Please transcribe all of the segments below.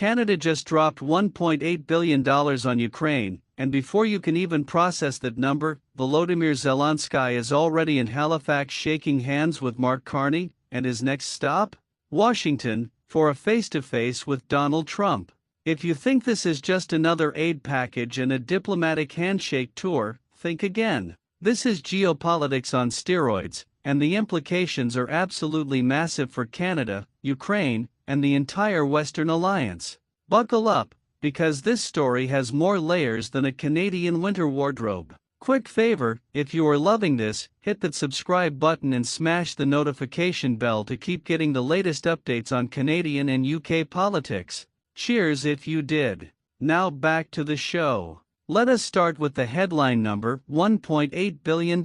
Canada just dropped $1.8 billion on Ukraine, and before you can even process that number, Volodymyr Zelenskyy is already in Halifax shaking hands with Mark Carney, and his next stop? Washington, for a face-to-face with Donald Trump. If you think this is just another aid package and a diplomatic handshake tour, think again. This is geopolitics on steroids, and the implications are absolutely massive for Canada, Ukraine, and the entire Western Alliance. Buckle up, because this story has more layers than a Canadian winter wardrobe. Quick favor, if you are loving this, hit that subscribe button and smash the notification bell to keep getting the latest updates on Canadian and UK politics. Cheers if you did. Now back to the show. Let us start with the headline number, $1.8 billion.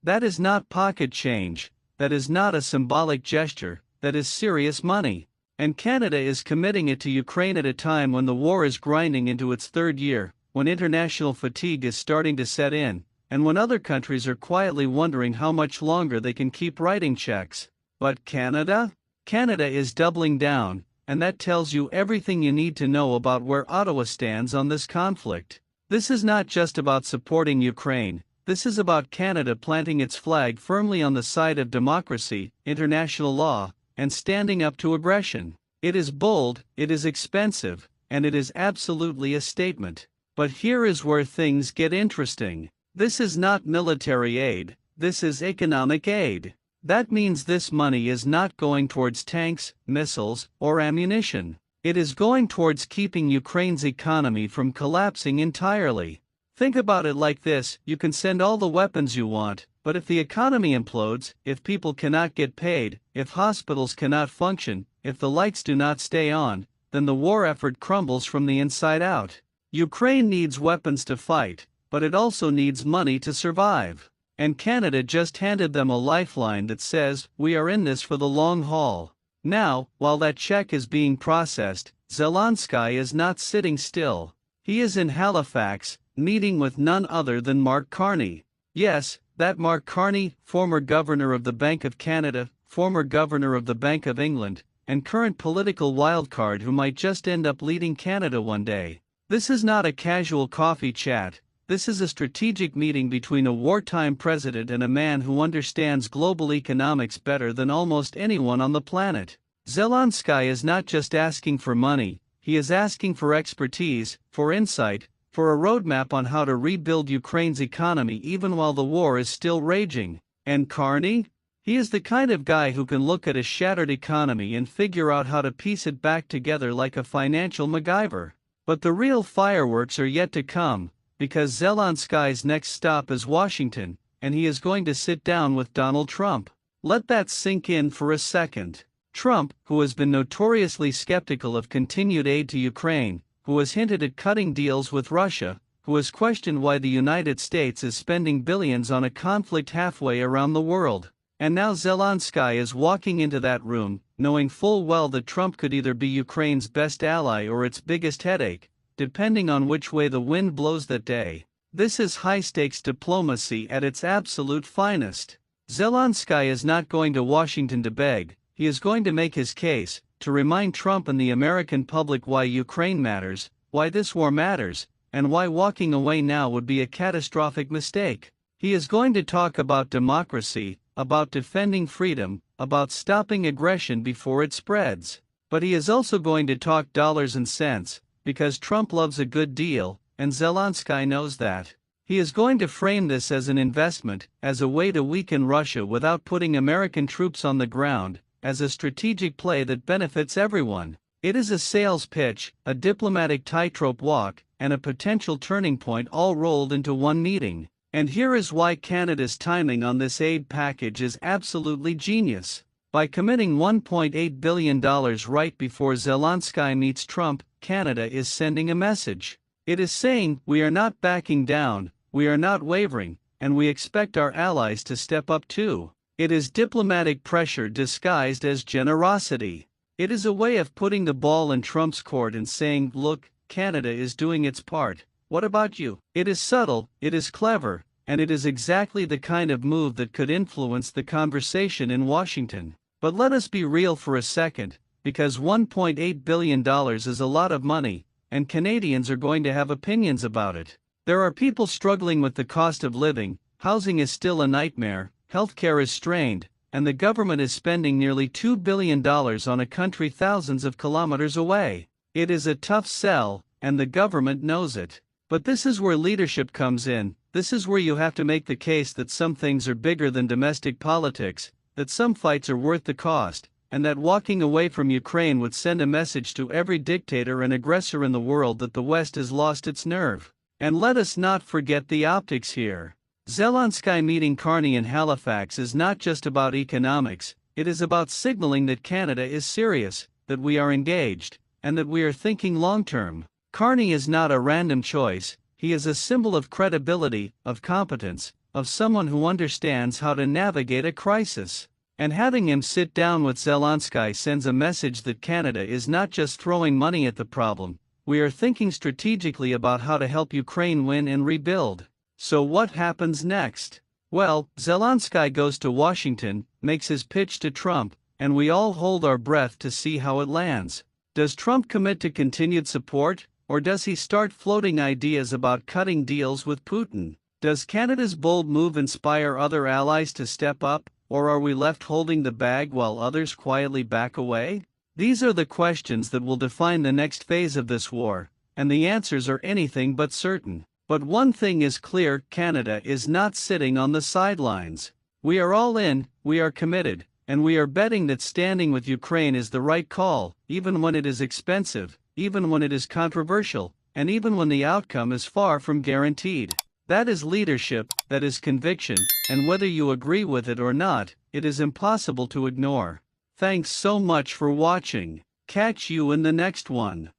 That is not pocket change, that is not a symbolic gesture, that is serious money. And Canada is committing it to Ukraine at a time when the war is grinding into its third year, when international fatigue is starting to set in, and when other countries are quietly wondering how much longer they can keep writing checks. But Canada? Canada is doubling down, and that tells you everything you need to know about where Ottawa stands on this conflict. This is not just about supporting Ukraine, this is about Canada planting its flag firmly on the side of democracy, international law, and standing up to aggression. It is bold, it is expensive, and it is absolutely a statement. But here is where things get interesting. This is not military aid, this is economic aid. That means this money is not going towards tanks, missiles, or ammunition. It is going towards keeping Ukraine's economy from collapsing entirely. Think about it like this: you can send all the weapons you want, but if the economy implodes, if people cannot get paid, if hospitals cannot function, if the lights do not stay on, then the war effort crumbles from the inside out. Ukraine needs weapons to fight, but it also needs money to survive. And Canada just handed them a lifeline that says, we are in this for the long haul. Now, while that check is being processed, Zelenskyy is not sitting still. He is in Halifax, meeting with none other than Mark Carney. Yes, that Mark Carney, former governor of the Bank of Canada, former governor of the Bank of England, and current political wildcard who might just end up leading Canada one day. This is not a casual coffee chat, this is a strategic meeting between a wartime president and a man who understands global economics better than almost anyone on the planet. Zelenskyy is not just asking for money, he is asking for expertise, for insight, for a roadmap on how to rebuild Ukraine's economy even while the war is still raging. And Carney? He is the kind of guy who can look at a shattered economy and figure out how to piece it back together like a financial MacGyver. But the real fireworks are yet to come, because Zelenskyy's next stop is Washington, and he is going to sit down with Donald Trump. Let that sink in for a second. Trump, who has been notoriously skeptical of continued aid to Ukraine, who has hinted at cutting deals with Russia, who has questioned why the United States is spending billions on a conflict halfway around the world. And now Zelenskyy is walking into that room, knowing full well that Trump could either be Ukraine's best ally or its biggest headache, depending on which way the wind blows that day. This is high-stakes diplomacy at its absolute finest. Zelenskyy is not going to Washington to beg, he is going to make his case, to remind Trump and the American public why Ukraine matters, why this war matters, and why walking away now would be a catastrophic mistake. He is going to talk about democracy, about defending freedom, about stopping aggression before it spreads. But he is also going to talk dollars and cents, because Trump loves a good deal, and Zelenskyy knows that. He is going to frame this as an investment, as a way to weaken Russia without putting American troops on the ground, as a strategic play that benefits everyone. It is a sales pitch, a diplomatic tightrope walk, and a potential turning point all rolled into one meeting. And here is why Canada's timing on this aid package is absolutely genius. By committing $1.8 billion right before Zelenskyy meets Trump, Canada is sending a message. It is saying, we are not backing down, we are not wavering, and we expect our allies to step up too. It is diplomatic pressure disguised as generosity. It is a way of putting the ball in Trump's court and saying, look, Canada is doing its part. What about you? It is subtle, it is clever, and it is exactly the kind of move that could influence the conversation in Washington. But let us be real for a second, because $1.8 billion is a lot of money, and Canadians are going to have opinions about it. There are people struggling with the cost of living, housing is still a nightmare, healthcare is strained, and the government is spending nearly $2 billion on a country thousands of kilometers away. It is a tough sell, and the government knows it. But this is where leadership comes in. This is where you have to make the case that some things are bigger than domestic politics, that some fights are worth the cost, and that walking away from Ukraine would send a message to every dictator and aggressor in the world that the West has lost its nerve. And let us not forget the optics here. Zelenskyy meeting Carney in Halifax is not just about economics, it is about signaling that Canada is serious, that we are engaged, and that we are thinking long-term. Carney is not a random choice, he is a symbol of credibility, of competence, of someone who understands how to navigate a crisis. And having him sit down with Zelenskyy sends a message that Canada is not just throwing money at the problem, we are thinking strategically about how to help Ukraine win and rebuild. So what happens next? Well, Zelenskyy goes to Washington, makes his pitch to Trump, and we all hold our breath to see how it lands. Does Trump commit to continued support, or does he start floating ideas about cutting deals with Putin? Does Canada's bold move inspire other allies to step up, or are we left holding the bag while others quietly back away? These are the questions that will define the next phase of this war, and the answers are anything but certain. But one thing is clear, Canada is not sitting on the sidelines. We are all in, we are committed, and we are betting that standing with Ukraine is the right call, even when it is expensive, even when it is controversial, and even when the outcome is far from guaranteed. That is leadership, that is conviction, and whether you agree with it or not, it is impossible to ignore. Thanks so much for watching. Catch you in the next one.